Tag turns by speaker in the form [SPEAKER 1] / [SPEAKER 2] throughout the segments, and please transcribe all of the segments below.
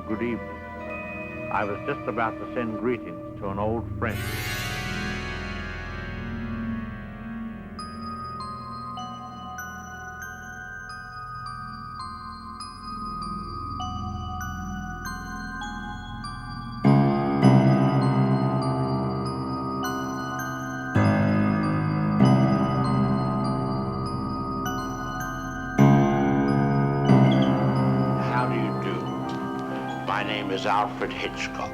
[SPEAKER 1] and good evening. I was just about to send greetings to an old friend.
[SPEAKER 2] My name is Alfred Hitchcock,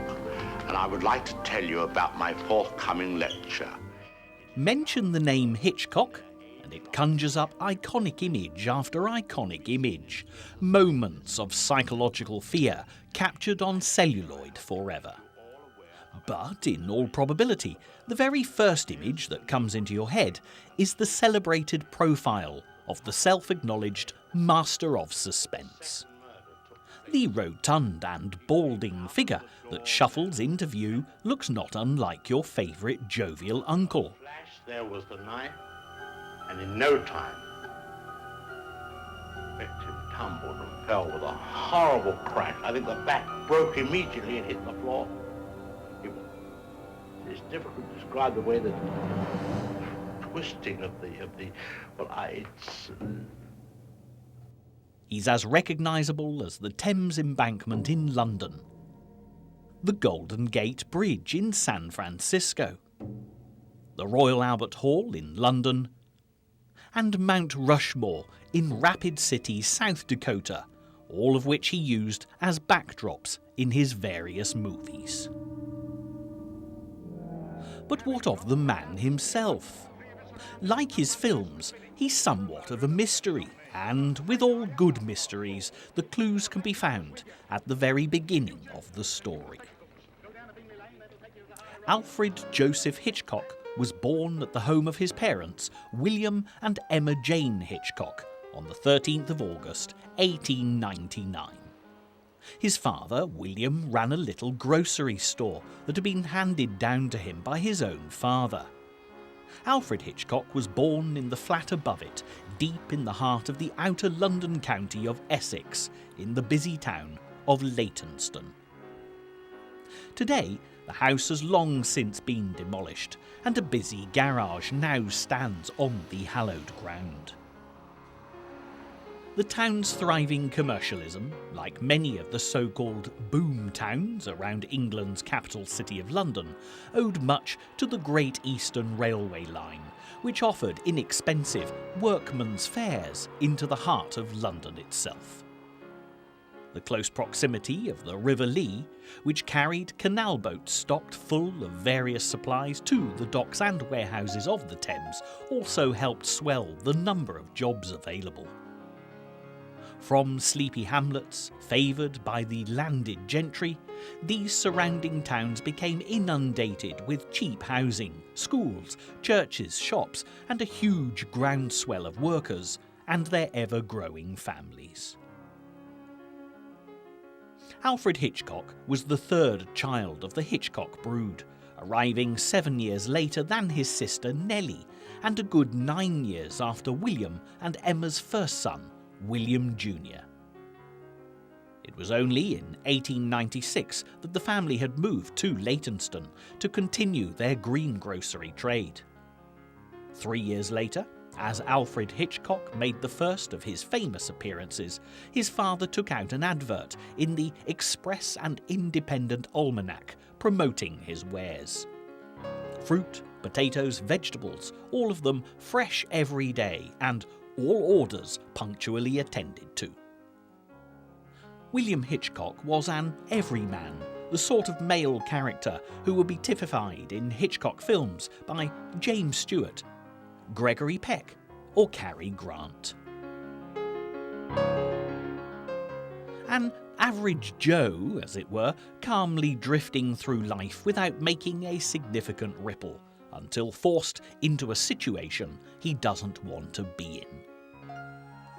[SPEAKER 2] and I would like to tell you about my forthcoming lecture.
[SPEAKER 3] Mention the name Hitchcock, and it conjures up iconic image after iconic image, moments of psychological fear captured on celluloid forever. But in all probability, the very first image that comes into your head is the celebrated profile of the self-acknowledged master of suspense. The rotund and balding figure that shuffles into view looks not unlike your favourite jovial uncle.
[SPEAKER 2] There was the knife, and in no time, the victim tumbled and fell with a horrible crash. I think the back broke immediately and hit the floor. It's difficult to describe the way that twisting of the
[SPEAKER 3] He's as recognisable as the Thames Embankment in London, the Golden Gate Bridge in San Francisco, the Royal Albert Hall in London, and Mount Rushmore in Rapid City, South Dakota, all of which he used as backdrops in his various movies. But what of the man himself? Like his films, he's somewhat of a mystery. And with all good mysteries, the clues can be found at the very beginning of the story. Alfred Joseph Hitchcock was born at the home of his parents, William and Emma Jane Hitchcock, on the 13th of August, 1899. His father, William, ran a little grocery store that had been handed down to him by his own father. Alfred Hitchcock was born in the flat above it, deep in the heart of the outer London county of Essex, in the busy town of Leytonstone. Today, the house has long since been demolished, and a busy garage now stands on the hallowed ground. The town's thriving commercialism, like many of the so-called boom towns around England's capital city of London, owed much to the Great Eastern Railway line, which offered inexpensive workmen's fares into the heart of London itself. The close proximity of the River Lee, which carried canal boats stocked full of various supplies to the docks and warehouses of the Thames, also helped swell the number of jobs available. From sleepy hamlets, favoured by the landed gentry, these surrounding towns became inundated with cheap housing, schools, churches, shops, and a huge groundswell of workers and their ever-growing families. Alfred Hitchcock was the third child of the Hitchcock brood, arriving 7 years later than his sister Nellie, and a good 9 years after William and Emma's first son, William Jr. It was only in 1896 that the family had moved to Leytonstone to continue their greengrocery trade. 3 years later, as Alfred Hitchcock made the first of his famous appearances, his father took out an advert in the Express and Independent Almanac promoting his wares. Fruit, potatoes, vegetables, all of them fresh every day and all orders punctually attended to. William Hitchcock was an everyman, the sort of male character who would be typified in Hitchcock films by James Stewart, Gregory Peck, or Cary Grant. An average Joe, as it were, calmly drifting through life without making a significant ripple, until forced into a situation he doesn't want to be in.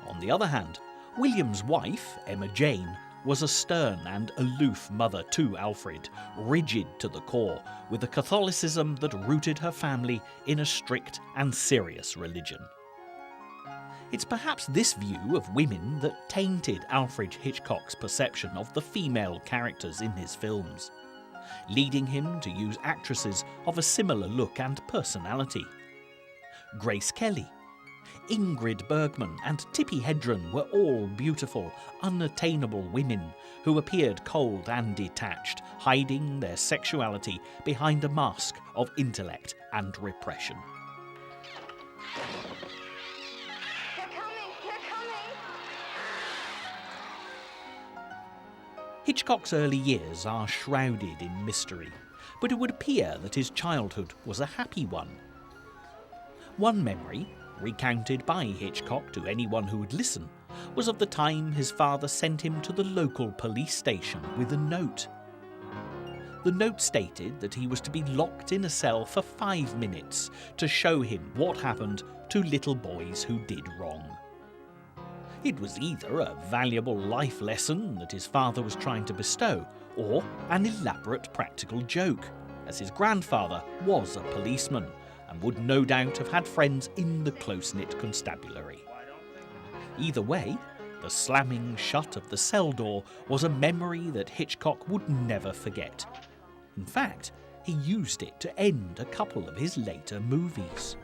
[SPEAKER 3] On the other hand, William's wife, Emma Jane, was a stern and aloof mother to Alfred, rigid to the core, with a Catholicism that rooted her family in a strict and serious religion. It's perhaps this view of women that tainted Alfred Hitchcock's perception of the female characters in his films, leading him to use actresses of a similar look and personality. Grace Kelly, Ingrid Bergman and Tippi Hedren were all beautiful, unattainable women who appeared cold and detached, hiding their sexuality behind a mask of intellect and repression. Hitchcock's early years are shrouded in mystery, but it would appear that his childhood was a happy one. One memory, recounted by Hitchcock to anyone who would listen, was of the time his father sent him to the local police station with a note. The note stated that he was to be locked in a cell for 5 minutes to show him what happened to little boys who did wrong. It was either a valuable life lesson that his father was trying to bestow, or an elaborate practical joke, as his grandfather was a policeman and would no doubt have had friends in the close-knit constabulary. Either way, the slamming shut of the cell door was a memory that Hitchcock would never forget. In fact, he used it to end a couple of his later movies.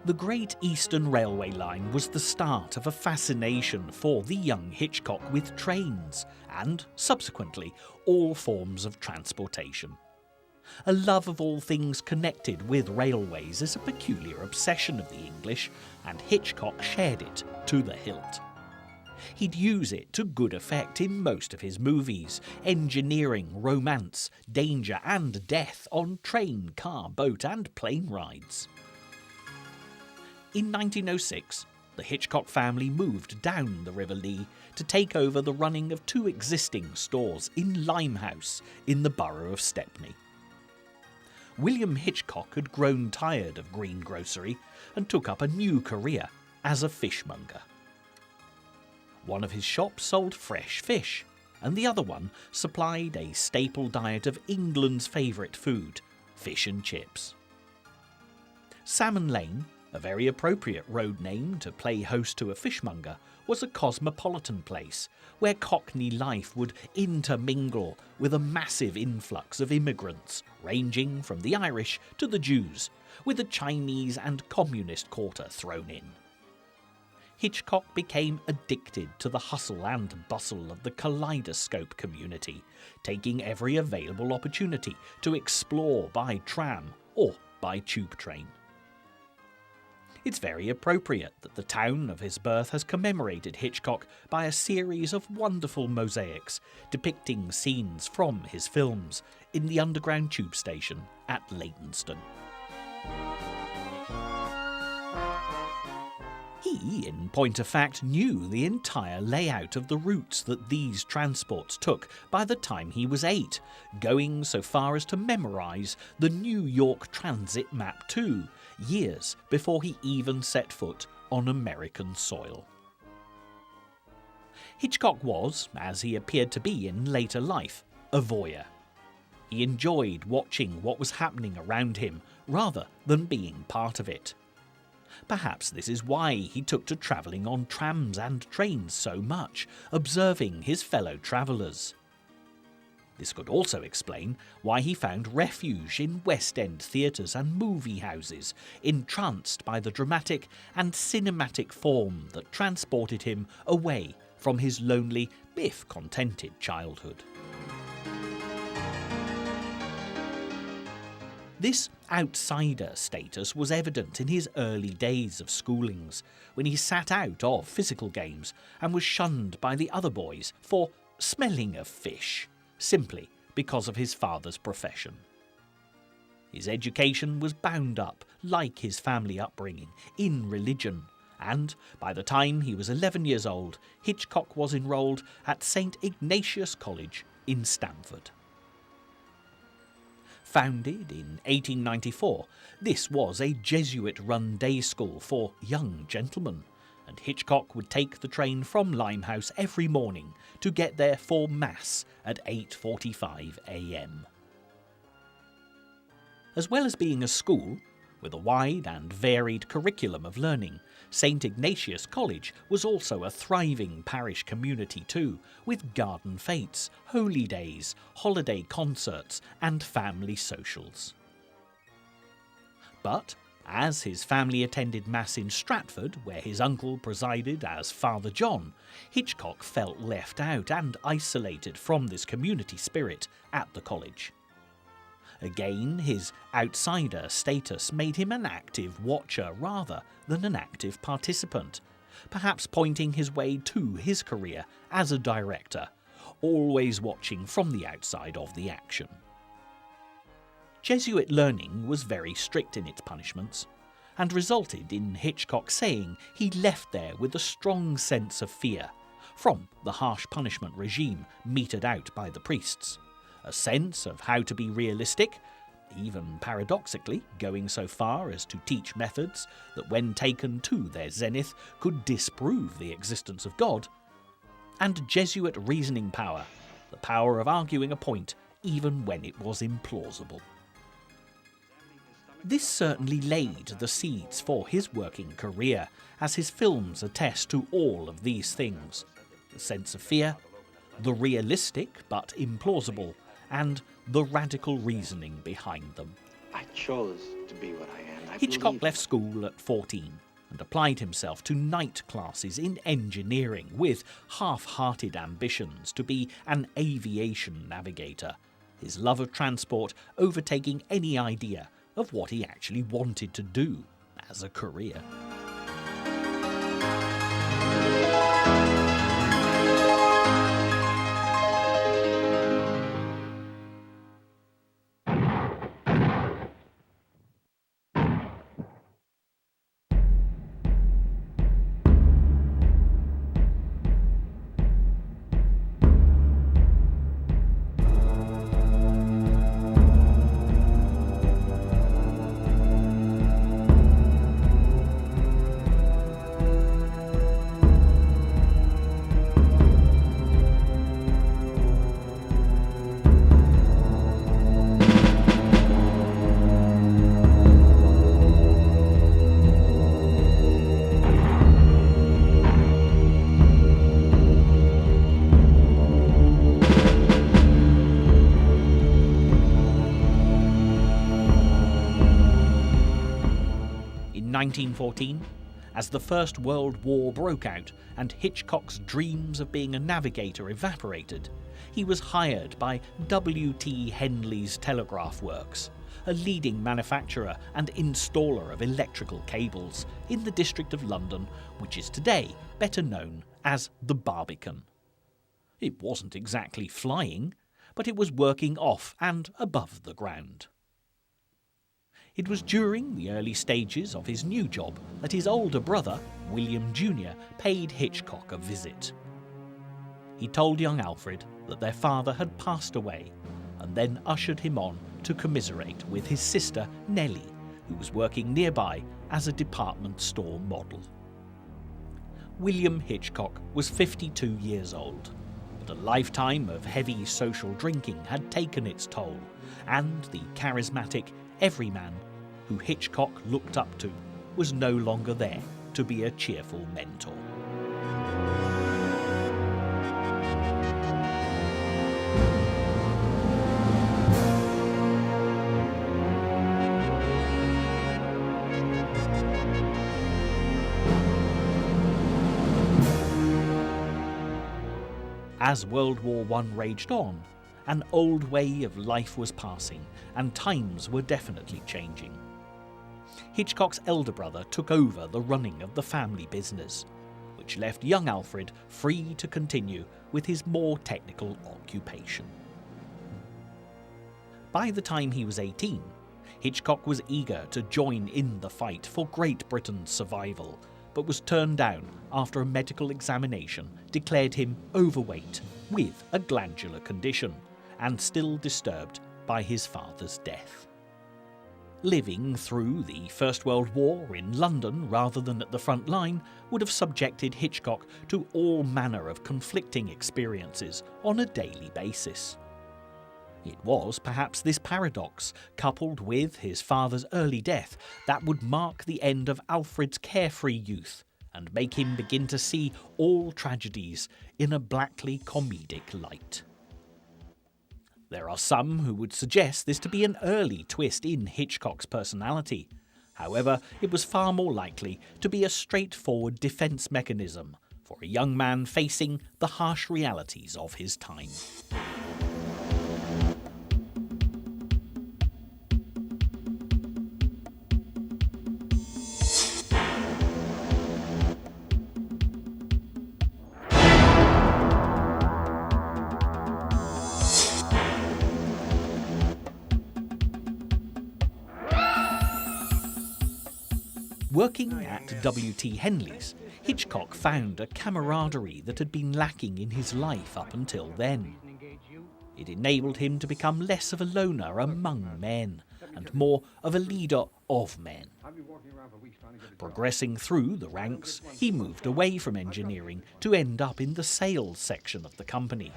[SPEAKER 3] The Great Eastern Railway line was the start of a fascination for the young Hitchcock with trains and, subsequently, all forms of transportation. A love of all things connected with railways is a peculiar obsession of the English, and Hitchcock shared it to the hilt. He'd use it to good effect in most of his movies, engineering romance, danger and death on train, car, boat and plane rides. In 1906, the Hitchcock family moved down the River Lee to take over the running of 2 existing stores in Limehouse in the borough of Stepney. William Hitchcock had grown tired of greengrocery and took up a new career as a fishmonger. One of his shops sold fresh fish, and the other one supplied a staple diet of England's favourite food, fish and chips. Salmon Lane, a very appropriate road name to play host to a fishmonger, was a cosmopolitan place where Cockney life would intermingle with a massive influx of immigrants, ranging from the Irish to the Jews, with a Chinese and communist quarter thrown in. Hitchcock became addicted to the hustle and bustle of the kaleidoscope community, taking every available opportunity to explore by tram or by tube train. It's very appropriate that the town of his birth has commemorated Hitchcock by a series of wonderful mosaics depicting scenes from his films in the underground tube station at Leytonstone. He, in point of fact, knew the entire layout of the routes that these transports took by the time he was 8, going so far as to memorise the New York Transit Map too, years before he even set foot on American soil. Hitchcock was, as he appeared to be in later life, a voyeur. He enjoyed watching what was happening around him rather than being part of it. Perhaps this is why he took to travelling on trams and trains so much, observing his fellow travellers. This could also explain why he found refuge in West End theatres and movie houses, entranced by the dramatic and cinematic form that transported him away from his lonely, if contented childhood. This outsider status was evident in his early days of schoolings, when he sat out of physical games and was shunned by the other boys for smelling of fish, simply because of his father's profession. His education was bound up, like his family upbringing, in religion, and by the time he was 11 years old, Hitchcock was enrolled at St. Ignatius College in Stamford. Founded in 1894, this was a Jesuit-run day school for young gentlemen, and Hitchcock would take the train from Limehouse every morning to get there for Mass at 8:45 a.m. As well as being a school, With a wide and varied curriculum of learning, St Ignatius College was also a thriving parish community too, with garden fetes, holy days, holiday concerts and family socials. But as his family attended Mass in Stratford, where his uncle presided as Father John, Hitchcock felt left out and isolated from this community spirit at the college. Again, his outsider status made him an active watcher rather than an active participant, perhaps pointing his way to his career as a director, always watching from the outside of the action. Jesuit learning was very strict in its punishments, and resulted in Hitchcock saying he left there with a strong sense of fear from the harsh punishment regime meted out by the priests, a sense of how to be realistic, even paradoxically going so far as to teach methods that when taken to their zenith could disprove the existence of God, and Jesuit reasoning power, the power of arguing a point even when it was implausible. This certainly laid the seeds for his working career, as his films attest to all of these things: the sense of fear, the realistic but implausible, and the radical reasoning behind them.
[SPEAKER 4] I chose to be what I am.
[SPEAKER 3] Hitchcock left school at 14 and applied himself to night classes in engineering with half-hearted ambitions to be an aviation navigator, his love of transport overtaking any idea of what he actually wanted to do as a career. In 1914, as the First World War broke out and Hitchcock's dreams of being a navigator evaporated, he was hired by W.T. Henley's Telegraph Works, a leading manufacturer and installer of electrical cables in the District of London, which is today better known as the Barbican. It wasn't exactly flying, but it was working off and above the ground. It was during the early stages of his new job that his older brother, William Jr., paid Hitchcock a visit. He told young Alfred that their father had passed away and then ushered him on to commiserate with his sister Nellie, who was working nearby as a department store model. William Hitchcock was 52 years old, but a lifetime of heavy social drinking had taken its toll, and the charismatic everyman who Hitchcock looked up to was no longer there to be a cheerful mentor. As World War I raged on, an old way of life was passing, and times were definitely changing. Hitchcock's elder brother took over the running of the family business, which left young Alfred free to continue with his more technical occupation. By the time he was 18, Hitchcock was eager to join in the fight for Great Britain's survival, but was turned down after a medical examination declared him overweight with a glandular condition, and still disturbed by his father's death. Living through the First World War in London rather than at the front line would have subjected Hitchcock to all manner of conflicting experiences on a daily basis. It was perhaps this paradox, coupled with his father's early death, that would mark the end of Alfred's carefree youth and make him begin to see all tragedies in a blackly comedic light. There are some who would suggest this to be an early twist in Hitchcock's personality. However, it was far more likely to be a straightforward defence mechanism for a young man facing the harsh realities of his time. Working at W.T. Henley's, Hitchcock found a camaraderie that had been lacking in his life up until then. It enabled him to become less of a loner among men and more of a leader of men. Progressing through the ranks, he moved away from engineering to end up in the sales section of the company.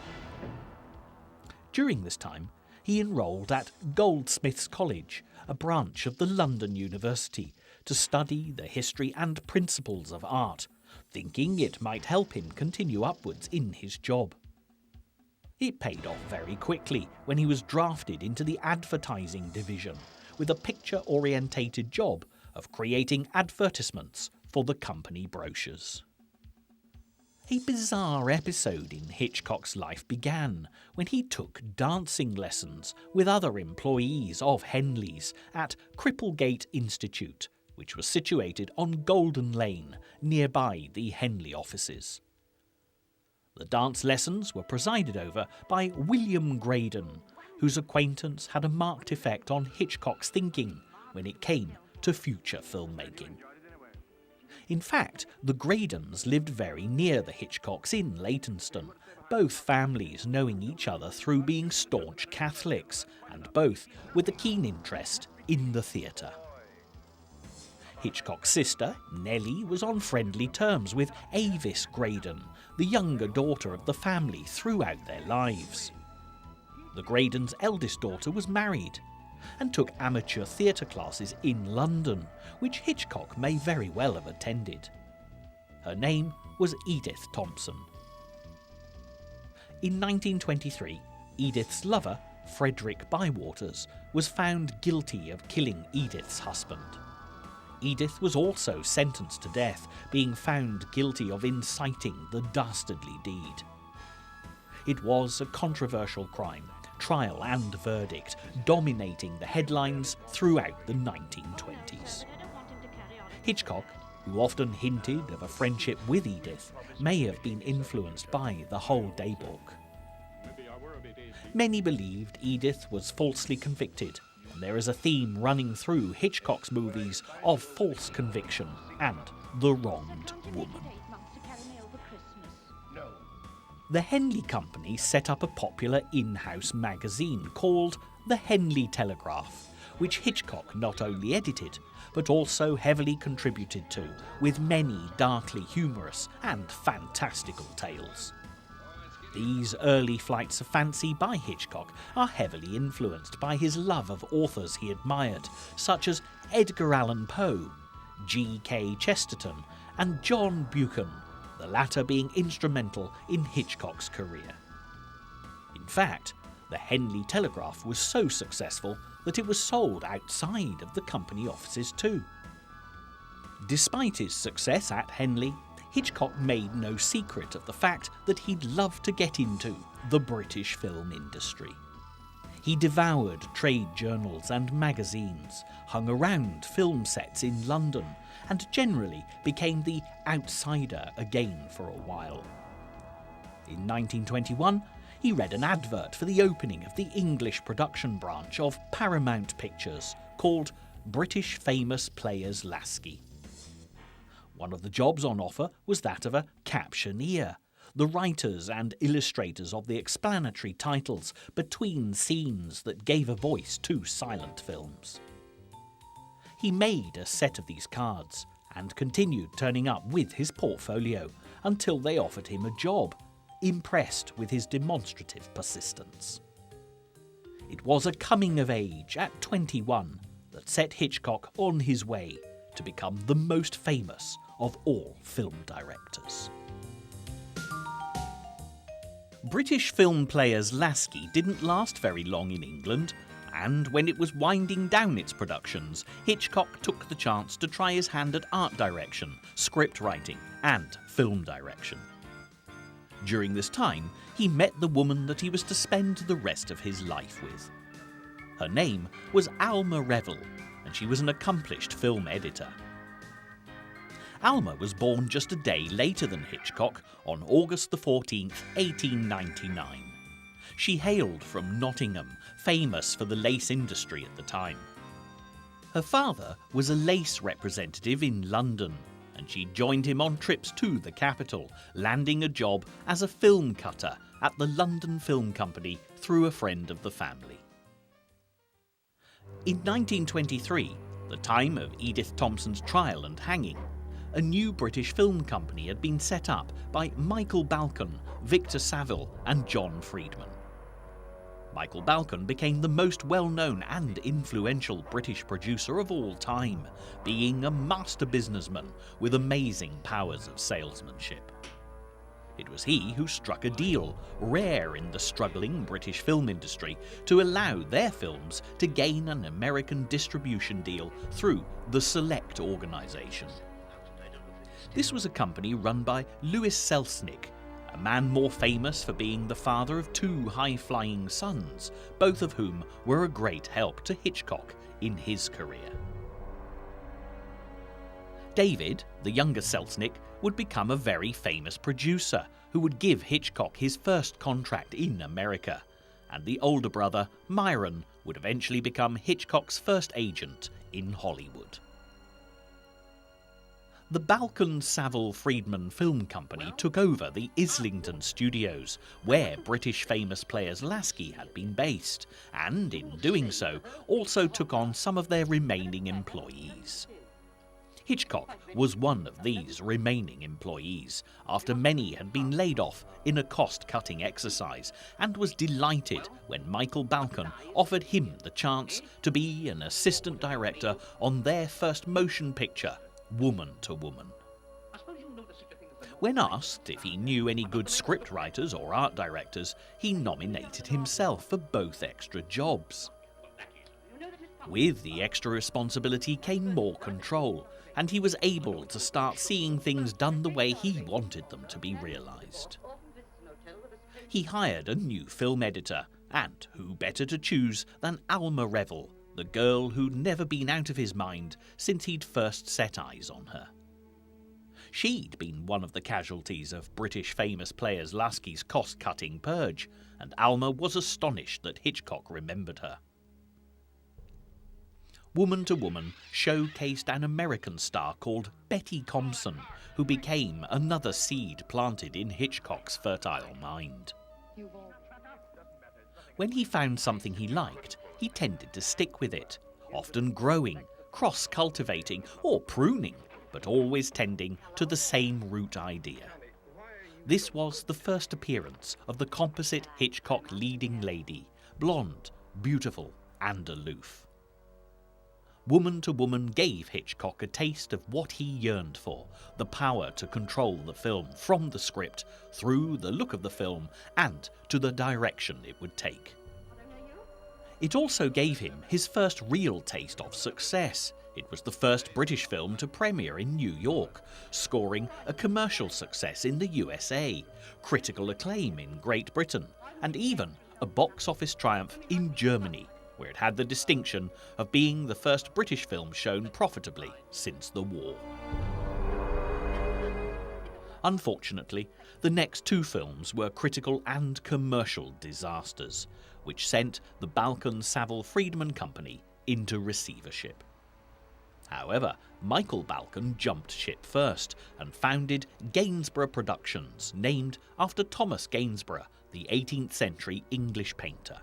[SPEAKER 3] During this time, he enrolled at Goldsmiths College, a branch of the London University, to study the history and principles of art, thinking it might help him continue upwards in his job. It paid off very quickly when he was drafted into the advertising division with a picture-orientated job of creating advertisements for the company brochures. A bizarre episode in Hitchcock's life began when he took dancing lessons with other employees of Henley's at Cripplegate Institute, which was situated on Golden Lane, nearby the Henley offices. The dance lessons were presided over by William Graydon, whose acquaintance had a marked effect on Hitchcock's thinking when it came to future filmmaking. In fact, the Graydons lived very near the Hitchcocks in Leytonstone, both families knowing each other through being staunch Catholics, and both with a keen interest in the theatre. Hitchcock's sister, Nellie, was on friendly terms with Avis Graydon, the younger daughter of the family throughout their lives. The Graydons' eldest daughter was married and took amateur theatre classes in London, which Hitchcock may very well have attended. Her name was Edith Thompson. In 1923, Edith's lover, Frederick Bywaters, was found guilty of killing Edith's husband. Edith was also sentenced to death, being found guilty of inciting the dastardly deed. It was a controversial crime, trial and verdict, dominating the headlines throughout the 1920s. Hitchcock, who often hinted of a friendship with Edith, may have been influenced by the Whole Day Book. Many believed Edith was falsely convicted, and there is a theme running through Hitchcock's movies of false conviction and the wronged woman. The Henley Company set up a popular in-house magazine called The Henley Telegraph, which Hitchcock not only edited, but also heavily contributed to, with many darkly humorous and fantastical tales. These early flights of fancy by Hitchcock are heavily influenced by his love of authors he admired, such as Edgar Allan Poe, G.K. Chesterton, and John Buchan, the latter being instrumental in Hitchcock's career. In fact, the Henley Telegraph was so successful that it was sold outside of the company offices too. Despite his success at Henley, Hitchcock made no secret of the fact that he'd love to get into the British film industry. He devoured trade journals and magazines, hung around film sets in London, and generally became the outsider again for a while. In 1921, he read an advert for the opening of the English production branch of Paramount Pictures called British Famous Players Lasky. One of the jobs on offer was that of a captioneer, the writers and illustrators of the explanatory titles between scenes that gave a voice to silent films. He made a set of these cards and continued turning up with his portfolio until they offered him a job, impressed with his demonstrative persistence. It was a coming of age at 21 that set Hitchcock on his way to become the most famous of all film directors. British film Players Lasky didn't last very long in England, and when it was winding down its productions, Hitchcock took the chance to try his hand at art direction, script writing, and film direction. During this time, he met the woman that he was to spend the rest of his life with. Her name was Alma Revell, and she was an accomplished film editor. Alma was born just a day later than Hitchcock, on August the 14th, 1899. She hailed from Nottingham, famous for the lace industry at the time. Her father was a lace representative in London, and she joined him on trips to the capital, landing a job as a film cutter at the London Film Company through a friend of the family. In 1923, the time of Edith Thompson's trial and hanging, a new British film company had been set up by Michael Balcon, Victor Saville and John Friedman. Michael Balcon became the most well-known and influential British producer of all time, being a master businessman with amazing powers of salesmanship. It was he who struck a deal, rare in the struggling British film industry, to allow their films to gain an American distribution deal through the Select organisation. This was a company run by Louis Selznick, a man more famous for being the father of two high-flying sons, both of whom were a great help to Hitchcock in his career. David, the younger Selznick, would become a very famous producer who would give Hitchcock his first contract in America, and the older brother, Myron, would eventually become Hitchcock's first agent in Hollywood. The Balcon-Saville-Friedman Film Company took over the Islington studios, where British famous Players Lasky had been based, and in doing so, also took on some of their remaining employees. Hitchcock was one of these remaining employees, after many had been laid off in a cost-cutting exercise, and was delighted when Michael Balcon offered him the chance to be an assistant director on their first motion picture, Woman to Woman. When asked if he knew any good scriptwriters or art directors, he nominated himself for both extra jobs. With the extra responsibility came more control, and he was able to start seeing things done the way he wanted them to be realised. He hired a new film editor, and who better to choose than Alma Revell, the girl who'd never been out of his mind since he'd first set eyes on her. She'd been one of the casualties of British famous Players Lasky's cost-cutting purge, and Alma was astonished that Hitchcock remembered her. Woman to Woman showcased an American star called Betty Compson, who became another seed planted in Hitchcock's fertile mind. When he found something he liked, he tended to stick with it, often growing, cross-cultivating or pruning, but always tending to the same root idea. This was the first appearance of the composite Hitchcock leading lady, blonde, beautiful and aloof. Woman to Woman gave Hitchcock a taste of what he yearned for, the power to control the film from the script, through the look of the film, and to the direction it would take. It also gave him his first real taste of success. It was the first British film to premiere in New York, scoring a commercial success in the USA, critical acclaim in Great Britain, and even a box office triumph in Germany, where it had the distinction of being the first British film shown profitably since the war. Unfortunately, the next two films were critical and commercial disasters, which sent the Balcon-Saville-Friedman Company into receivership. However, Michael Balcon jumped ship first and founded Gainsborough Productions, named after Thomas Gainsborough, the 18th century English painter.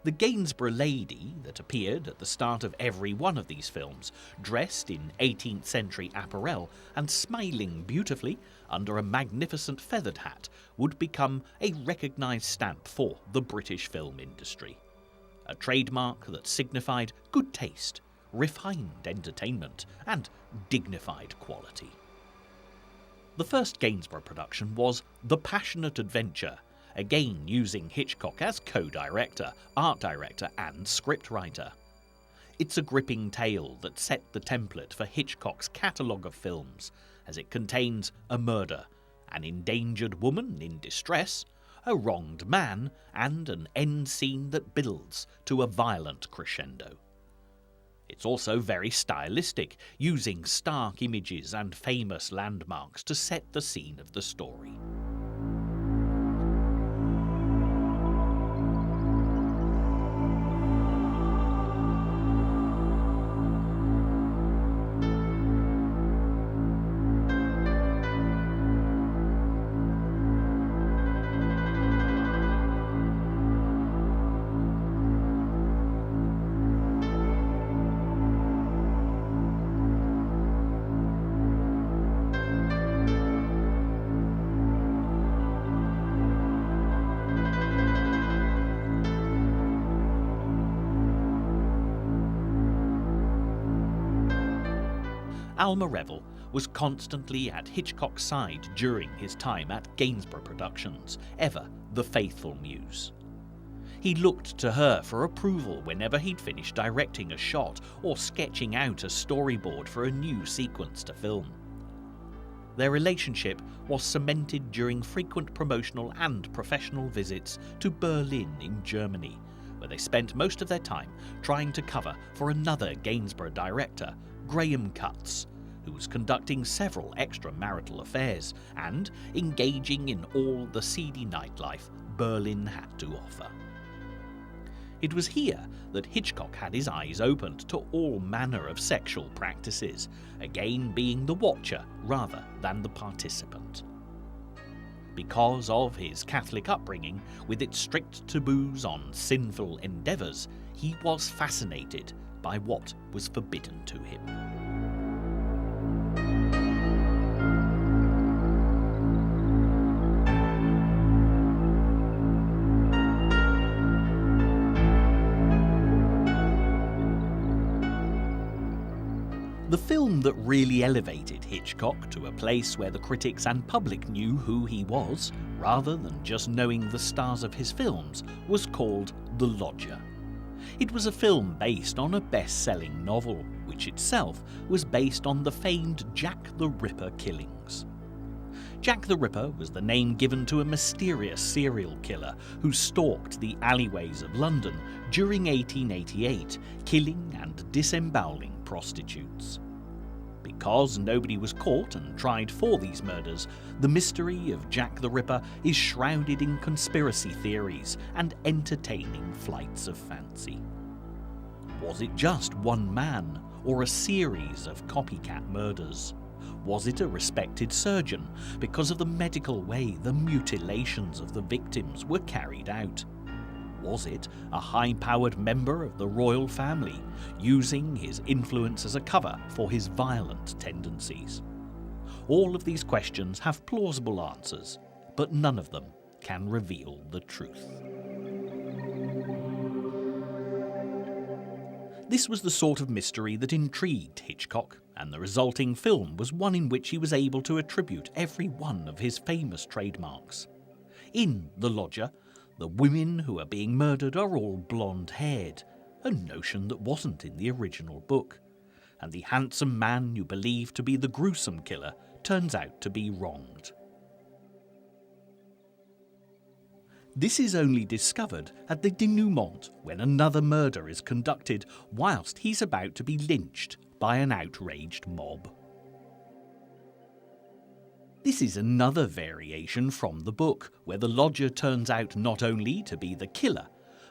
[SPEAKER 3] The Gainsborough lady that appeared at the start of every one of these films, dressed in 18th century apparel and smiling beautifully under a magnificent feathered hat, would become a recognised stamp for the British film industry. A trademark that signified good taste, refined entertainment and dignified quality. The first Gainsborough production was The Passionate Adventure, again using Hitchcock as co-director, art director and scriptwriter. It's a gripping tale that set the template for Hitchcock's catalogue of films, as it contains a murder, an endangered woman in distress, a wronged man, and an end scene that builds to a violent crescendo. It's also very stylistic, using stark images and famous landmarks to set the scene of the story. Alma Revel was constantly at Hitchcock's side during his time at Gainsborough Productions, ever the faithful muse. He looked to her for approval whenever he'd finished directing a shot or sketching out a storyboard for a new sequence to film. Their relationship was cemented during frequent promotional and professional visits to Berlin in Germany, where they spent most of their time trying to cover for another Gainsborough director, Graham Cutts, who was conducting several extramarital affairs and engaging in all the seedy nightlife Berlin had to offer. It was here that Hitchcock had his eyes opened to all manner of sexual practices, again being the watcher rather than the participant. Because of his Catholic upbringing, with its strict taboos on sinful endeavours, he was fascinated by what was forbidden to him. The film that really elevated Hitchcock to a place where the critics and public knew who he was, rather than just knowing the stars of his films, was called The Lodger. It was a film based on a best-selling novel, which itself was based on the famed Jack the Ripper killings. Jack the Ripper was the name given to a mysterious serial killer who stalked the alleyways of London during 1888, killing and disemboweling prostitutes. Because nobody was caught and tried for these murders, the mystery of Jack the Ripper is shrouded in conspiracy theories and entertaining flights of fancy. Was it just one man, or a series of copycat murders? Was it a respected surgeon because of the medical way the mutilations of the victims were carried out? Was it a high-powered member of the royal family, using his influence as a cover for his violent tendencies? All of these questions have plausible answers, but none of them can reveal the truth. This was the sort of mystery that intrigued Hitchcock, and the resulting film was one in which he was able to attribute every one of his famous trademarks. In The Lodger, the women who are being murdered are all blonde-haired, a notion that wasn't in the original book, and the handsome man you believe to be the gruesome killer turns out to be wronged. This is only discovered at the denouement when another murder is conducted whilst he's about to be lynched by an outraged mob. This is another variation from the book, where the lodger turns out not only to be the killer,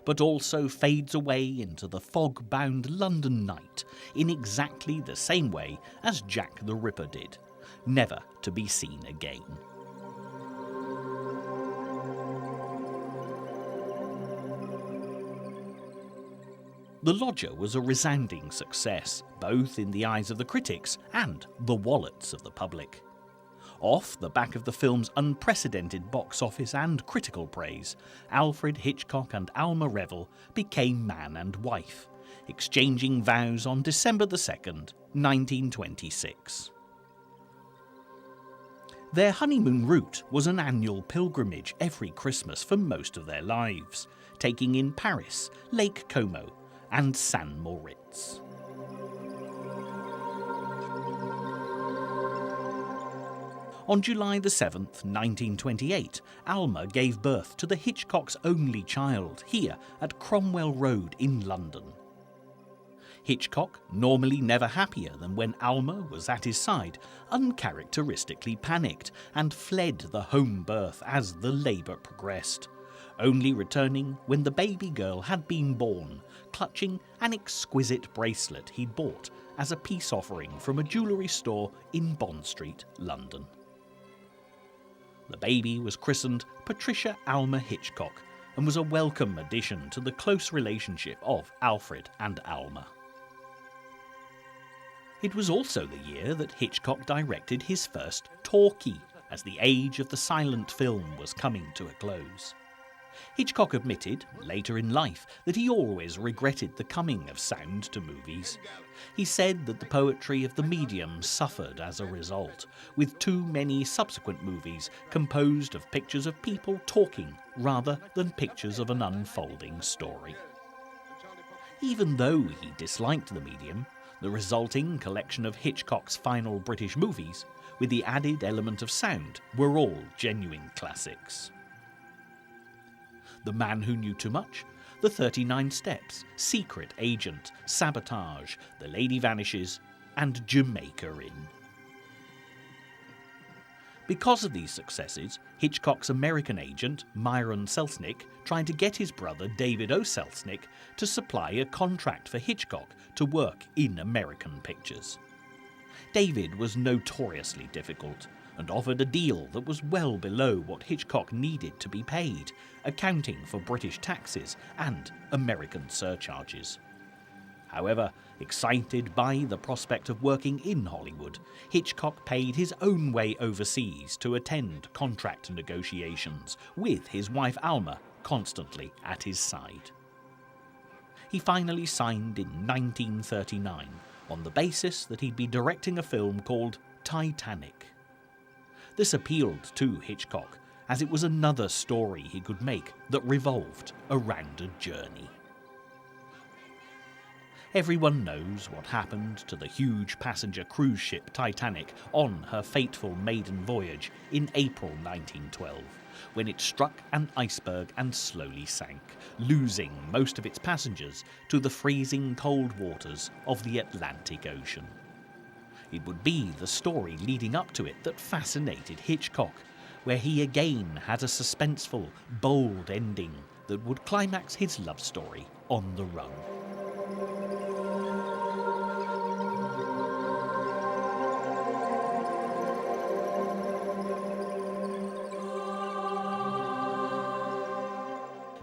[SPEAKER 3] but also fades away into the fog-bound London night in exactly the same way as Jack the Ripper did, never to be seen again. The Lodger was a resounding success, both in the eyes of the critics and the wallets of the public. Off the back of the film's unprecedented box office and critical praise, Alfred Hitchcock and Alma Revell became man and wife, exchanging vows on December 2nd, 1926. Their honeymoon route was an annual pilgrimage every Christmas for most of their lives, taking in Paris, Lake Como, and San Moritz. On July 7th, 1928, Alma gave birth to the Hitchcock's only child here at Cromwell Road in London. Hitchcock, normally never happier than when Alma was at his side, uncharacteristically panicked and fled the home birth as the labour progressed, only returning when the baby girl had been born, clutching an exquisite bracelet he'd bought as a peace offering from a jewellery store in Bond Street, London. The baby was christened Patricia Alma Hitchcock and was a welcome addition to the close relationship of Alfred and Alma. It was also the year that Hitchcock directed his first talkie, as the age of the silent film was coming to a close. Hitchcock admitted, later in life, that he always regretted the coming of sound to movies. He said that the poetry of the medium suffered as a result, with too many subsequent movies composed of pictures of people talking rather than pictures of an unfolding story. Even though he disliked the medium, the resulting collection of Hitchcock's final British movies, with the added element of sound, were all genuine classics. The Man Who Knew Too Much, The 39 Steps, Secret Agent, Sabotage, The Lady Vanishes, and Jamaica Inn. Because of these successes, Hitchcock's American agent, Myron Selznick, tried to get his brother David O. Selznick to supply a contract for Hitchcock to work in American pictures. David was notoriously difficult and offered a deal that was well below what Hitchcock needed to be paid, accounting for British taxes and American surcharges. However, excited by the prospect of working in Hollywood, Hitchcock paid his own way overseas to attend contract negotiations, with his wife Alma constantly at his side. He finally signed in 1939 on the basis that he'd be directing a film called Titanic. This appealed to Hitchcock, as it was another story he could make that revolved around a journey. Everyone knows what happened to the huge passenger cruise ship Titanic on her fateful maiden voyage in April 1912, when it struck an iceberg and slowly sank, losing most of its passengers to the freezing cold waters of the Atlantic Ocean. It would be the story leading up to it that fascinated Hitchcock, where he again had a suspenseful, bold ending that would climax his love story on the run.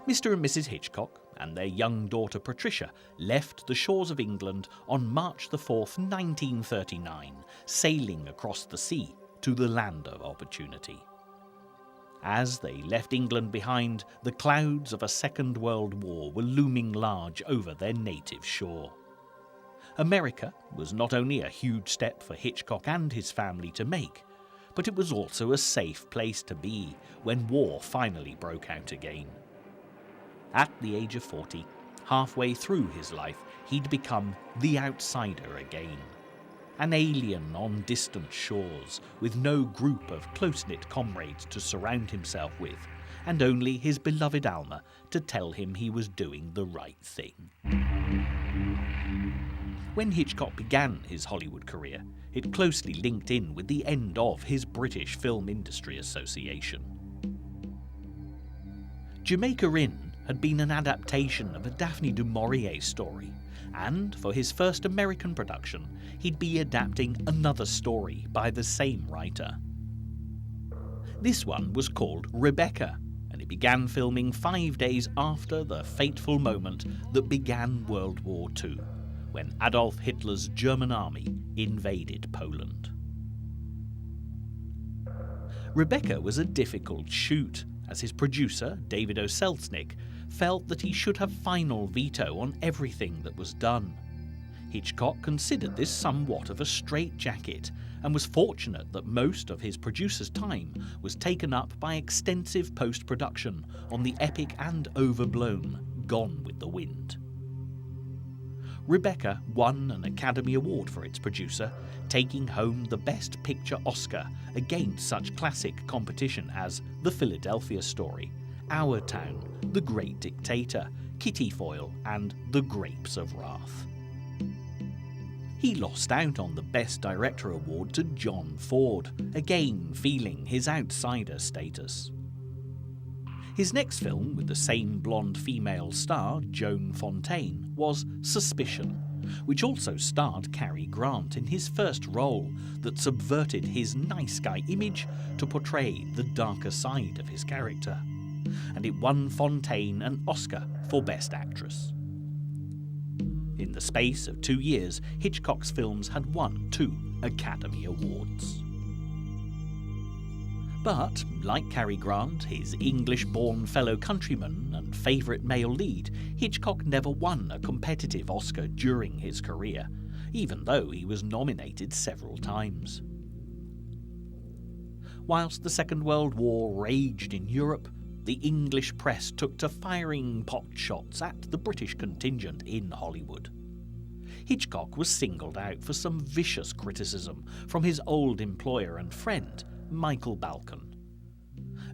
[SPEAKER 3] Mr. and Mrs. Hitchcock and their young daughter Patricia left the shores of England on March the 4th, 1939, sailing across the sea to the land of opportunity. As they left England behind, the clouds of a Second World War were looming large over their native shore. America was not only a huge step for Hitchcock and his family to make, but it was also a safe place to be when war finally broke out again. At the age of 40, halfway through his life, he'd become the outsider again. An alien on distant shores, with no group of close-knit comrades to surround himself with, and only his beloved Alma to tell him he was doing the right thing. When Hitchcock began his Hollywood career, it closely linked in with the end of his British Film Industry Association. Jamaica Inn had been an adaptation of a Daphne du Maurier story, and for his first American production, he'd be adapting another story by the same writer. This one was called Rebecca, and it began filming 5 days after the fateful moment that began World War II, when Adolf Hitler's German army invaded Poland. Rebecca was a difficult shoot, as his producer, David O. Selznick, felt that he should have final veto on everything that was done. Hitchcock considered this somewhat of a straitjacket, and was fortunate that most of his producer's time was taken up by extensive post-production on the epic and overblown Gone with the Wind. Rebecca won an Academy Award for its producer, taking home the Best Picture Oscar against such classic competition as The Philadelphia Story, Our Town, The Great Dictator, Kitty Foyle, and The Grapes of Wrath. He lost out on the Best Director award to John Ford, again feeling his outsider status. His next film, with the same blonde female star, Joan Fontaine, was Suspicion, which also starred Cary Grant in his first role that subverted his nice guy image to portray the darker side of his character. And it won Fontaine an Oscar for Best Actress. In the space of 2 years, Hitchcock's films had won 2 Academy Awards. But, like Cary Grant, his English-born fellow countryman and favourite male lead, Hitchcock never won a competitive Oscar during his career, even though he was nominated several times. Whilst the Second World War raged in Europe, the English press took to firing pot shots at the British contingent in Hollywood. Hitchcock was singled out for some vicious criticism from his old employer and friend, Michael Balcon.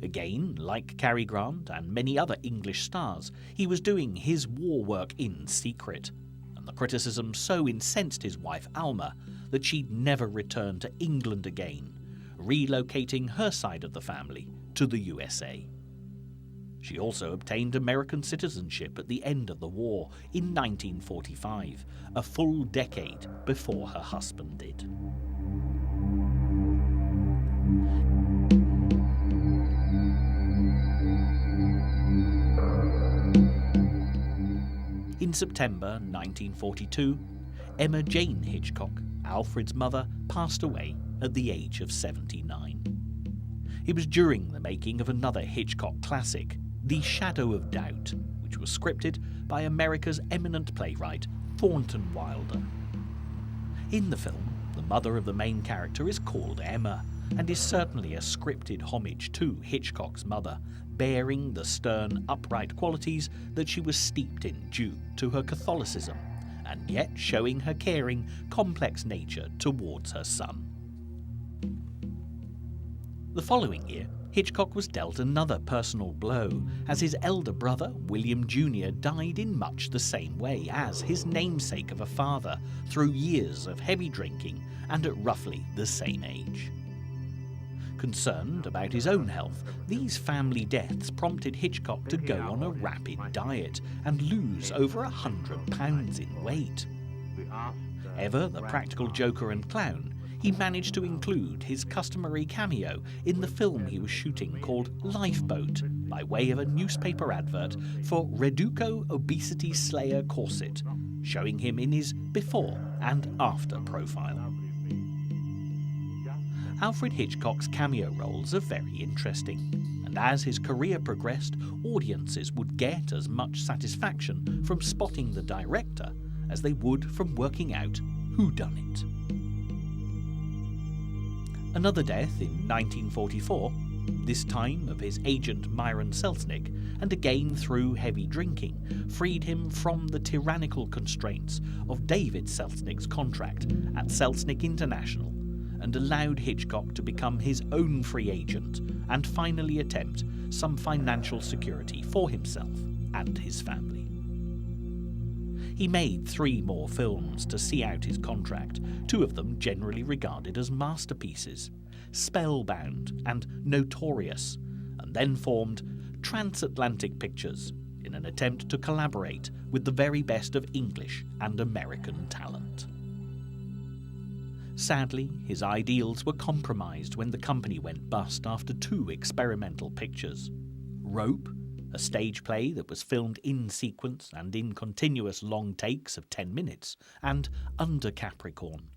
[SPEAKER 3] Again, like Cary Grant and many other English stars, he was doing his war work in secret, and the criticism so incensed his wife Alma that she'd never return to England again, relocating her side of the family to the USA. She also obtained American citizenship at the end of the war in 1945, a full decade before her husband did. In September 1942, Emma Jane Hitchcock, Alfred's mother, passed away at the age of 79. It was during the making of another Hitchcock classic, The Shadow of Doubt, which was scripted by America's eminent playwright Thornton Wilder. In the film, the mother of the main character is called Emma, and is certainly a scripted homage to Hitchcock's mother, bearing the stern, upright qualities that she was steeped in due to her Catholicism, and yet showing her caring, complex nature towards her son. The following year, Hitchcock was dealt another personal blow, as his elder brother, William Jr., died in much the same way as his namesake of a father, through years of heavy drinking and at roughly the same age. Concerned about his own health, these family deaths prompted Hitchcock to go on a rapid diet and lose over 100 pounds in weight. Ever the practical joker and clown, he managed to include his customary cameo in the film he was shooting called Lifeboat, by way of a newspaper advert for Reduco Obesity Slayer Corset, showing him in his before and after profile. Alfred Hitchcock's cameo roles are very interesting, and as his career progressed, audiences would get as much satisfaction from spotting the director as they would from working out whodunit. Another death in 1944, this time of his agent Myron Selznick, and again through heavy drinking, freed him from the tyrannical constraints of David Selznick's contract at Selznick International, and allowed Hitchcock to become his own free agent and finally attempt some financial security for himself and his family. He made 3 more films to see out his contract, 2 of them generally regarded as masterpieces, Spellbound and Notorious, and then formed Transatlantic Pictures in an attempt to collaborate with the very best of English and American talent. Sadly, his ideals were compromised when the company went bust after 2 experimental pictures, Rope, a stage play that was filmed in sequence and in continuous long takes of 10 minutes, and Under Capricorn.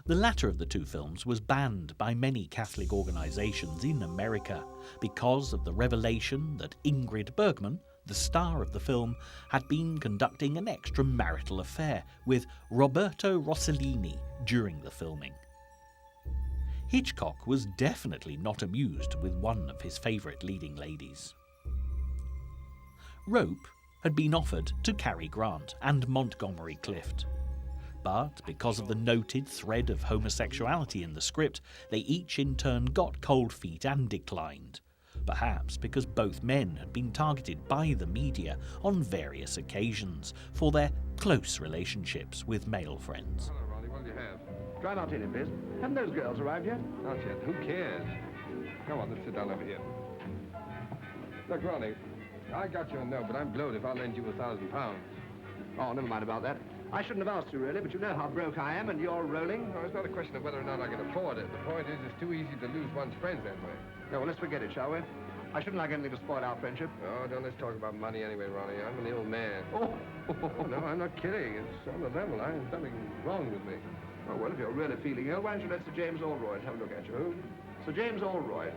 [SPEAKER 3] The latter of the two films was banned by many Catholic organisations in America because of the revelation that Ingrid Bergman, the star of the film, had been conducting an extramarital affair with Roberto Rossellini during the filming. Hitchcock was definitely not amused with one of his favourite leading ladies. Rope had been offered to Cary Grant and Montgomery Clift, but because of the noted thread of homosexuality in the script, they each in turn got cold feet and declined, perhaps because both men had been targeted by the media on various occasions for their close relationships with male friends.
[SPEAKER 5] Hello, Ronnie. What do you have?
[SPEAKER 6] Dry martini, please. Haven't those girls arrived yet?
[SPEAKER 5] Not yet. Who cares? Come on, let's sit down over here. Look, Ronnie, I got your note, but I'm blowed if I'll lend you £1,000.
[SPEAKER 6] Oh, never mind about that. I shouldn't have asked you, really, but you know how broke I am, and you're rolling.
[SPEAKER 5] No, it's not a question of whether or not I can afford it. The point is, it's too easy to lose one's friends that way.
[SPEAKER 6] No, well, let's forget it, shall we? I shouldn't like anything to spoil our friendship.
[SPEAKER 5] Oh, don't let's talk about money anyway, Ronnie. I'm an ill man.
[SPEAKER 6] Oh,
[SPEAKER 5] Oh, no, I'm not kidding. It's on the level. There's something wrong with me.
[SPEAKER 6] Oh, well, if you're really feeling ill, why don't you let Sir James Allroyd have a look at you?
[SPEAKER 5] Who?
[SPEAKER 6] Sir James Allroyd.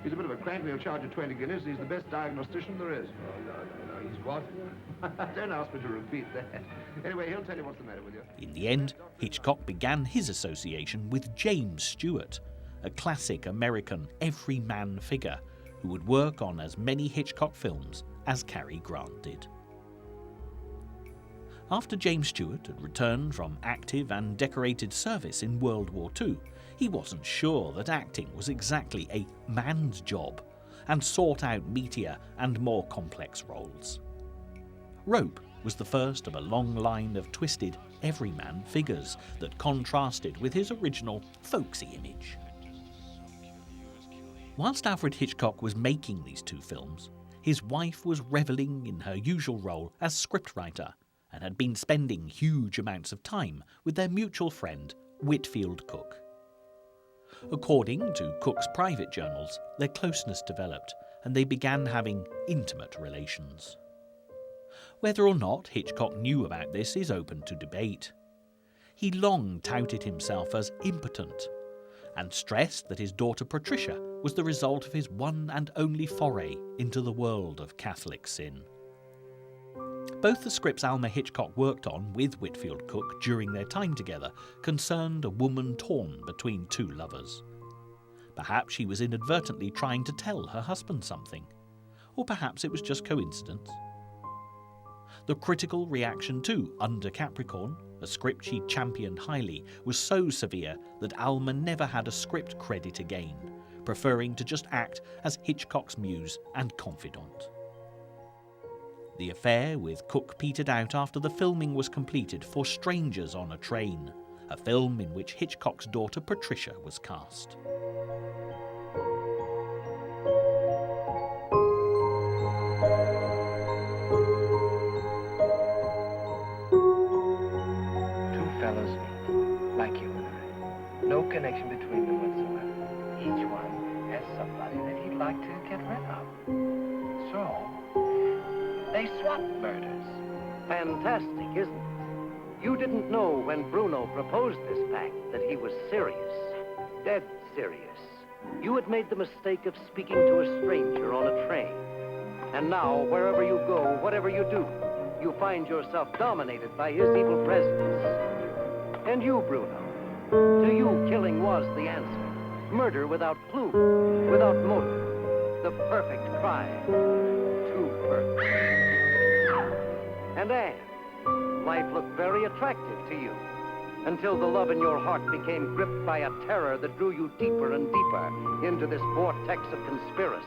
[SPEAKER 6] He's a bit of a crank, and he'll charge you 20 guineas. He's the best diagnostician there is.
[SPEAKER 5] Oh, no. He's what?
[SPEAKER 6] Don't ask me to repeat that. Anyway, he'll tell you what's the matter with you.
[SPEAKER 3] In the end, Hitchcock began his association with James Stewart, a classic American everyman figure who would work on as many Hitchcock films as Cary Grant did. After James Stewart had returned from active and decorated service in World War II, he wasn't sure that acting was exactly a man's job, and sought out meatier and more complex roles. Rope was the first of a long line of twisted everyman figures that contrasted with his original folksy image. Whilst Alfred Hitchcock was making these two films, his wife was revelling in her usual role as scriptwriter and had been spending huge amounts of time with their mutual friend, Whitfield Cook. According to Cook's private journals, their closeness developed and they began having intimate relations. Whether or not Hitchcock knew about this is open to debate. He long touted himself as impotent and stressed that his daughter Patricia was the result of his one and only foray into the world of Catholic sin. Both the scripts Alma Hitchcock worked on with Whitfield Cook during their time together concerned a woman torn between two lovers. Perhaps she was inadvertently trying to tell her husband something, or perhaps it was just coincidence. The critical reaction to Under Capricorn, a script she championed highly, was so severe that Alma never had a script credit again, preferring to just act as Hitchcock's muse and confidant. The affair with Cook petered out after the filming was completed for Strangers on a Train, a film in which Hitchcock's daughter Patricia was cast.
[SPEAKER 4] Two fellows meet, like you and I. No connection between them whatsoever. Each one has somebody that he'd like to get rid of. So, they swap murders.
[SPEAKER 7] Fantastic, isn't it? You didn't know when Bruno proposed this pact that he was serious. Dead serious. You had made the mistake of speaking to a stranger on a train. And now, wherever you go, whatever you do, you find yourself dominated by his evil presence. And you, Bruno, to you, killing was the answer. Murder without clue, without motive. The perfect crime. Too perfect. And Anne, life looked very attractive to you, until the love in your heart became gripped by a terror that drew you deeper and deeper into this vortex of conspiracy.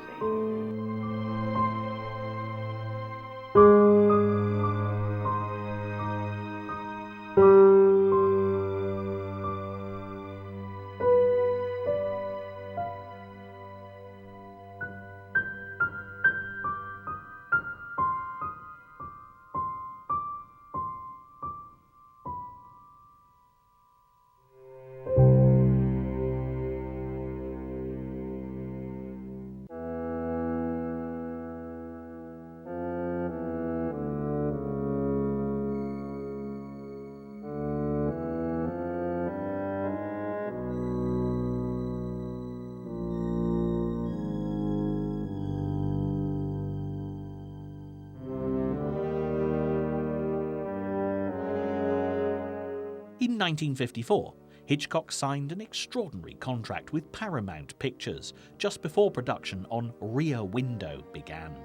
[SPEAKER 3] In 1954, Hitchcock signed an extraordinary contract with Paramount Pictures just before production on Rear Window began,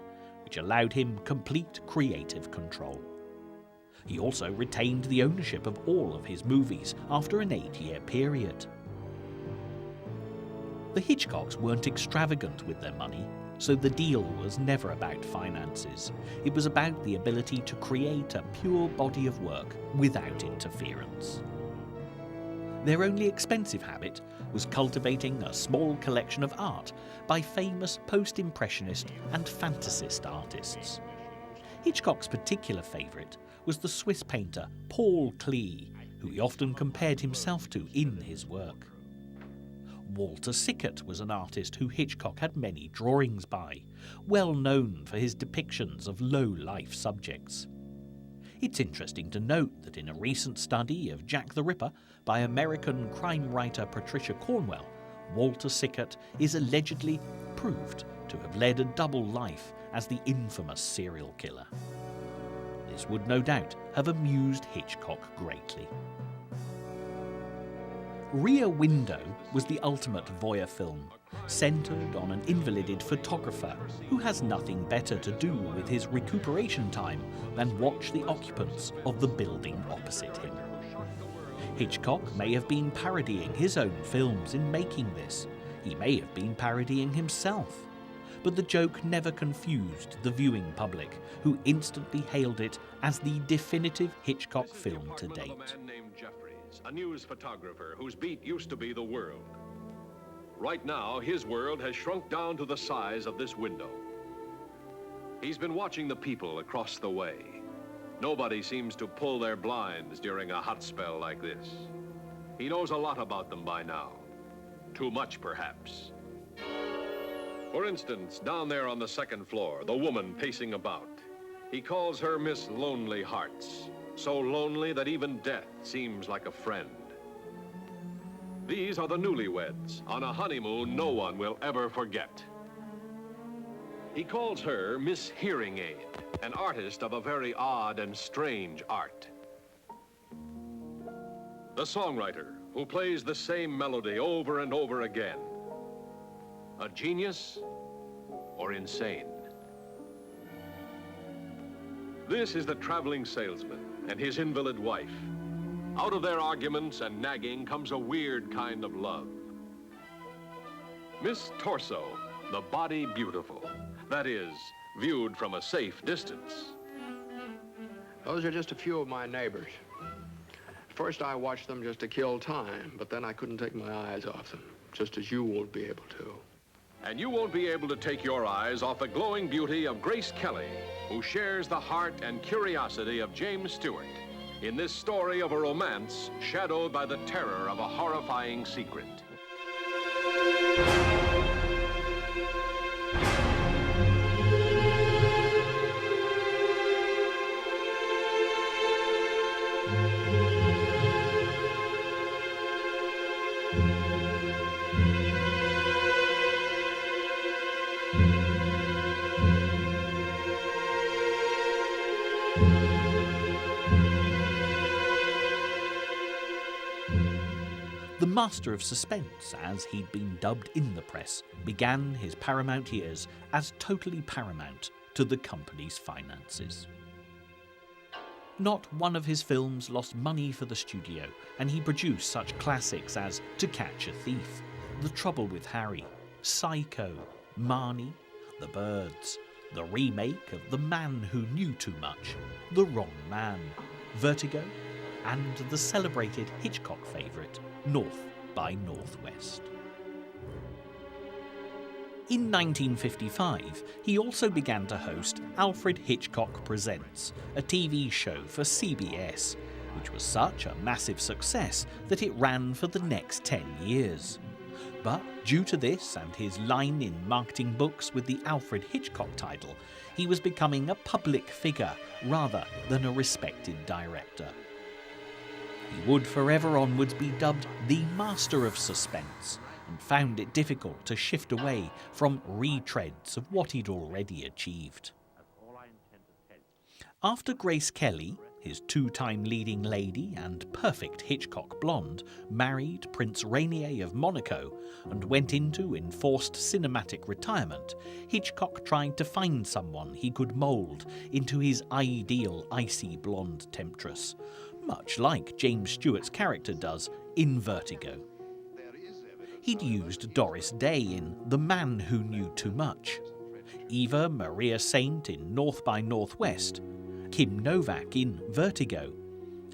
[SPEAKER 3] which allowed him complete creative control. He also retained the ownership of all of his movies after an 8-year period. The Hitchcocks weren't extravagant with their money, so the deal was never about finances. It was about the ability to create a pure body of work without interference. Their only expensive habit was cultivating a small collection of art by famous post-impressionist and fantasist artists. Hitchcock's particular favourite was the Swiss painter Paul Klee, who he often compared himself to in his work. Walter Sickert was an artist who Hitchcock had many drawings by, well known for his depictions of low-life subjects. It's interesting to note that in a recent study of Jack the Ripper by American crime writer Patricia Cornwell, Walter Sickert is allegedly proved to have led a double life as the infamous serial killer. This would no doubt have amused Hitchcock greatly. Rear Window was the ultimate voyeur film, centred on an invalided photographer who has nothing better to do with his recuperation time than watch the occupants of the building opposite him. Hitchcock may have been parodying his own films in making this. He may have been parodying himself. But the joke never confused the viewing public, who instantly hailed it as the definitive Hitchcock film to date.
[SPEAKER 8] A news photographer whose beat used to be the world. Right now, his world has shrunk down to the size of this window. He's been watching the people across the way. Nobody seems to pull their blinds during a hot spell like this. He knows a lot about them by now. Too much, perhaps. For instance, down there on the second floor, the woman pacing about. He calls her Miss Lonely Hearts. So lonely that even death seems like a friend. These are the newlyweds on a honeymoon no one will ever forget. He calls her Miss Hearing Aid, an artist of a very odd and strange art. The songwriter who plays the same melody over and over again. A genius or insane? This is the traveling salesman and his invalid wife. Out of their arguments and nagging comes a weird kind of love. Miss Torso, the body beautiful. That is, viewed from a safe distance.
[SPEAKER 5] Those are just a few of my neighbors. First, I watched them just to kill time, but then I couldn't take my eyes off them, just as you won't be able to.
[SPEAKER 8] And you won't be able to take your eyes off the glowing beauty of Grace Kelly, who shares the heart and curiosity of James Stewart in this story of a romance shadowed by the terror of a horrifying secret.
[SPEAKER 3] The Master of Suspense, as he'd been dubbed in the press, began his Paramount years as totally paramount to the company's finances. Not one of his films lost money for the studio, and he produced such classics as To Catch a Thief, The Trouble with Harry, Psycho, Marnie, The Birds, the remake of The Man Who Knew Too Much, The Wrong Man, Vertigo, and the celebrated Hitchcock favourite, North by Northwest. In 1955, he also began to host Alfred Hitchcock Presents, a TV show for CBS, which was such a massive success that it ran for the next 10 years. But due to this and his line in marketing books with the Alfred Hitchcock title, he was becoming a public figure rather than a respected director. He would forever onwards be dubbed the Master of Suspense, and found it difficult to shift away from retreads of what he'd already achieved. After Grace Kelly, his two-time leading lady and perfect Hitchcock blonde, married Prince Rainier of Monaco and went into enforced cinematic retirement, Hitchcock tried to find someone he could mould into his ideal icy blonde temptress, much like James Stewart's character does in Vertigo. He'd used Doris Day in The Man Who Knew Too Much, Eva Maria Saint in North by Northwest, Kim Novak in Vertigo,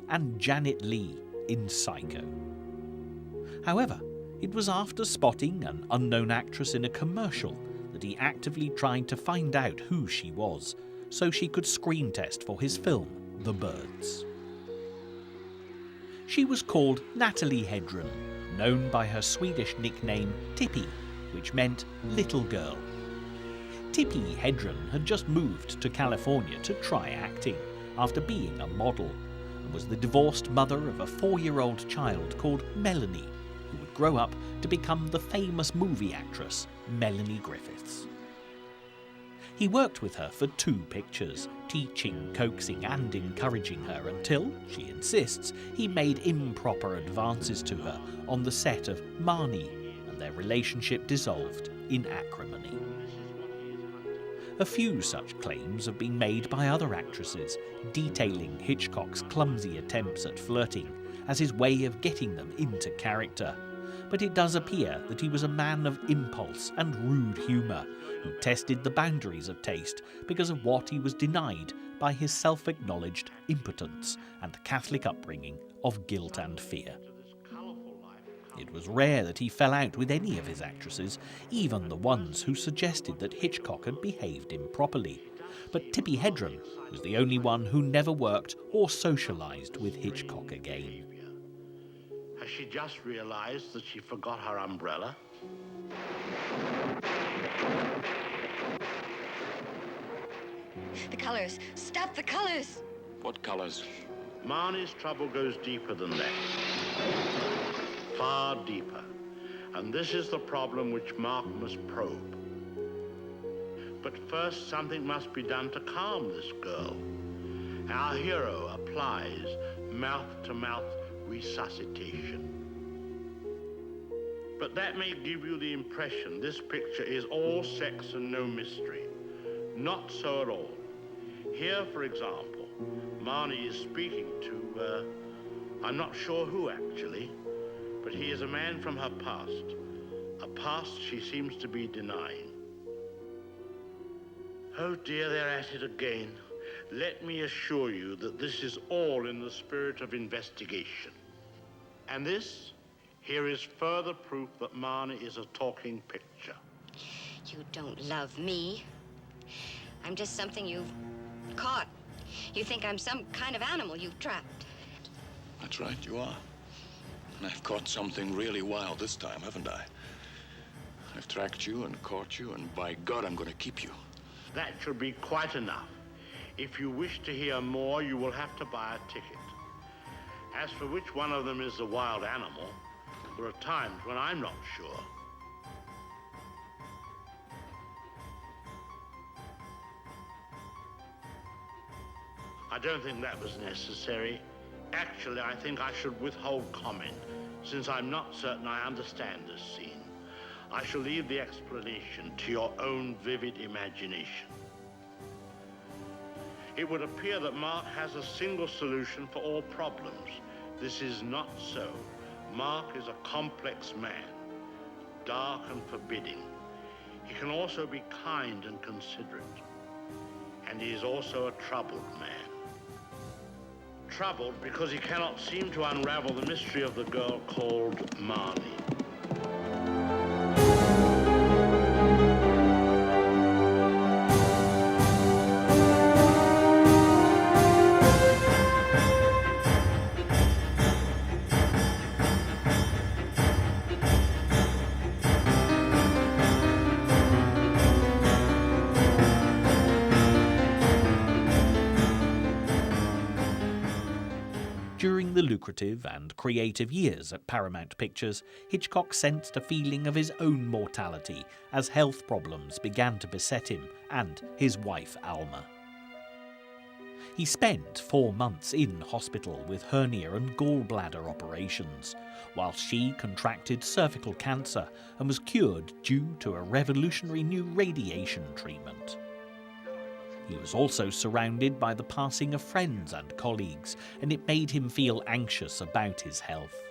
[SPEAKER 3] and Janet Leigh in Psycho. However, it was after spotting an unknown actress in a commercial that he actively tried to find out who she was, so she could screen test for his film, The Birds. She was called Natalie Hedren, known by her Swedish nickname Tippy, which meant little girl. Tippi Hedren had just moved to California to try acting after being a model, and was the divorced mother of a 4-year-old child called Melanie, who would grow up to become the famous movie actress Melanie Griffiths. He worked with her for 2 pictures, teaching, coaxing and encouraging her until, she insists, he made improper advances to her on the set of Marnie, and their relationship dissolved in acrimony. A few such claims have been made by other actresses, detailing Hitchcock's clumsy attempts at flirting as his way of getting them into character. But it does appear that he was a man of impulse and rude humour, who tested the boundaries of taste because of what he was denied by his self-acknowledged impotence and the Catholic upbringing of guilt and fear. It was rare that he fell out with any of his actresses, even the ones who suggested that Hitchcock had behaved improperly. But Tippi Hedren was the only one who never worked or socialised with Hitchcock again.
[SPEAKER 2] Has she just realized that she forgot her umbrella?
[SPEAKER 9] The colors. Stop the colors!
[SPEAKER 8] What colors?
[SPEAKER 2] Marnie's trouble goes deeper than that. Far deeper. And this is the problem which Mark must probe. But first, something must be done to calm this girl. Our hero applies mouth-to-mouth resuscitation. But that may give you the impression this picture is all sex and no mystery. Not so at all. Here, for example, Marnie is speaking to, I'm not sure who actually, but he is a man from her past, a past she seems to be denying. Oh dear, they're at it again. Let me assure you that this is all in the spirit of investigation. And this, here is further proof that Marnie is a talking picture.
[SPEAKER 9] You don't love me. I'm just something you've caught. You think I'm some kind of animal you've trapped.
[SPEAKER 10] That's right, you are. And I've caught something really wild this time, haven't I? I've tracked you and caught you, and by God, I'm going to keep you.
[SPEAKER 2] That should be quite enough. If you wish to hear more, you will have to buy a ticket. As for which one of them is the wild animal, there are times when I'm not sure. I don't think that was necessary. Actually, I think I should withhold comment, since I'm not certain I understand this scene. I shall leave the explanation to your own vivid imagination. It would appear that Mark has a single solution for all problems. This is not so. Mark is a complex man, dark and forbidding. He can also be kind and considerate. And he is also a troubled man. Troubled because he cannot seem to unravel the mystery of the girl called Marnie.
[SPEAKER 3] During the lucrative and creative years at Paramount Pictures, Hitchcock sensed a feeling of his own mortality as health problems began to beset him and his wife Alma. He spent 4 months in hospital with hernia and gallbladder operations, while she contracted cervical cancer and was cured due to a revolutionary new radiation treatment. He was also surrounded by the passing of friends and colleagues, and it made him feel anxious about his health.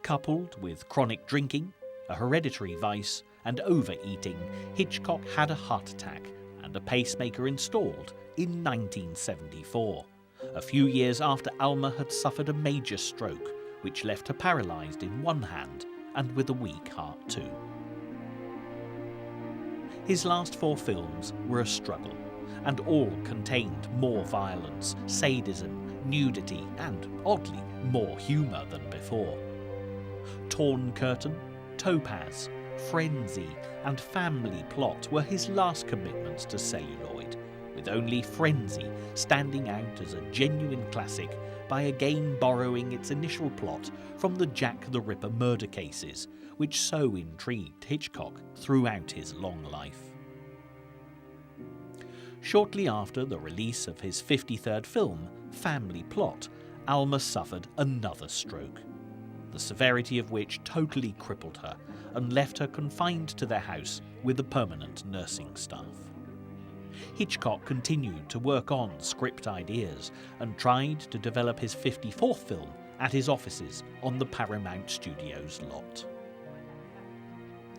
[SPEAKER 3] Coupled with chronic drinking, a hereditary vice, and overeating, Hitchcock had a heart attack and a pacemaker installed in 1974, a few years after Alma had suffered a major stroke, which left her paralysed in one hand and with a weak heart too. His last 4 films were a struggle, and all contained more violence, sadism, nudity, and, oddly, more humour than before. Torn Curtain, Topaz, Frenzy, and Family Plot were his last commitments to celluloid, with only Frenzy standing out as a genuine classic by again borrowing its initial plot from the Jack the Ripper murder cases, which so intrigued Hitchcock throughout his long life. Shortly after the release of his 53rd film, Family Plot, Alma suffered another stroke, the severity of which totally crippled her and left her confined to their house with a permanent nursing staff. Hitchcock continued to work on script ideas and tried to develop his 54th film at his offices on the Paramount Studios lot.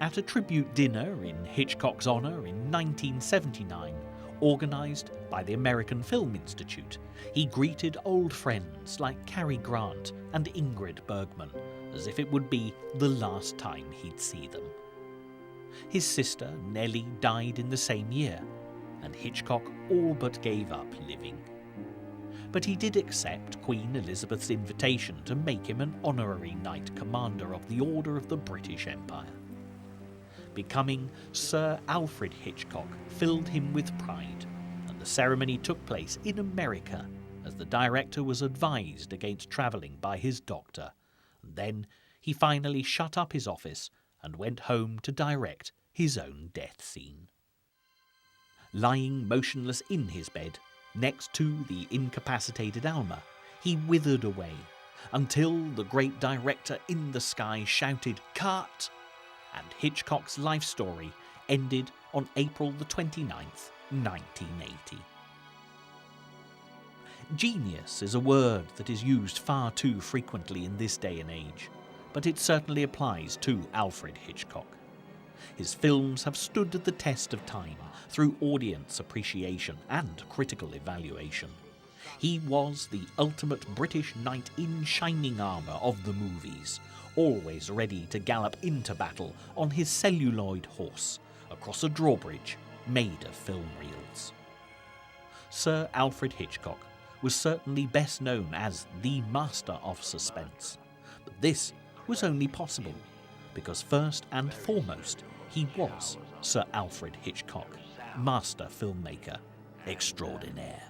[SPEAKER 3] At a tribute dinner in Hitchcock's honour in 1979, organised by the American Film Institute, he greeted old friends like Cary Grant and Ingrid Bergman as if it would be the last time he'd see them. His sister Nellie died in the same year, and Hitchcock all but gave up living. But he did accept Queen Elizabeth's invitation to make him an honorary Knight Commander of the Order of the British Empire. Becoming Sir Alfred Hitchcock filled him with pride, and the ceremony took place in America as the director was advised against travelling by his doctor. And then he finally shut up his office and went home to direct his own death scene. Lying motionless in his bed, next to the incapacitated Alma, he withered away until the great director in the sky shouted, "Cut!" and Hitchcock's life story ended on April the 29th, 1980. Genius is a word that is used far too frequently in this day and age, but it certainly applies to Alfred Hitchcock. His films have stood the test of time through audience appreciation and critical evaluation. He was the ultimate British knight in shining armour of the movies, always ready to gallop into battle on his celluloid horse across a drawbridge made of film reels. Sir Alfred Hitchcock was certainly best known as the master of suspense, but this was only possible because first and foremost he was Sir Alfred Hitchcock, master filmmaker extraordinaire.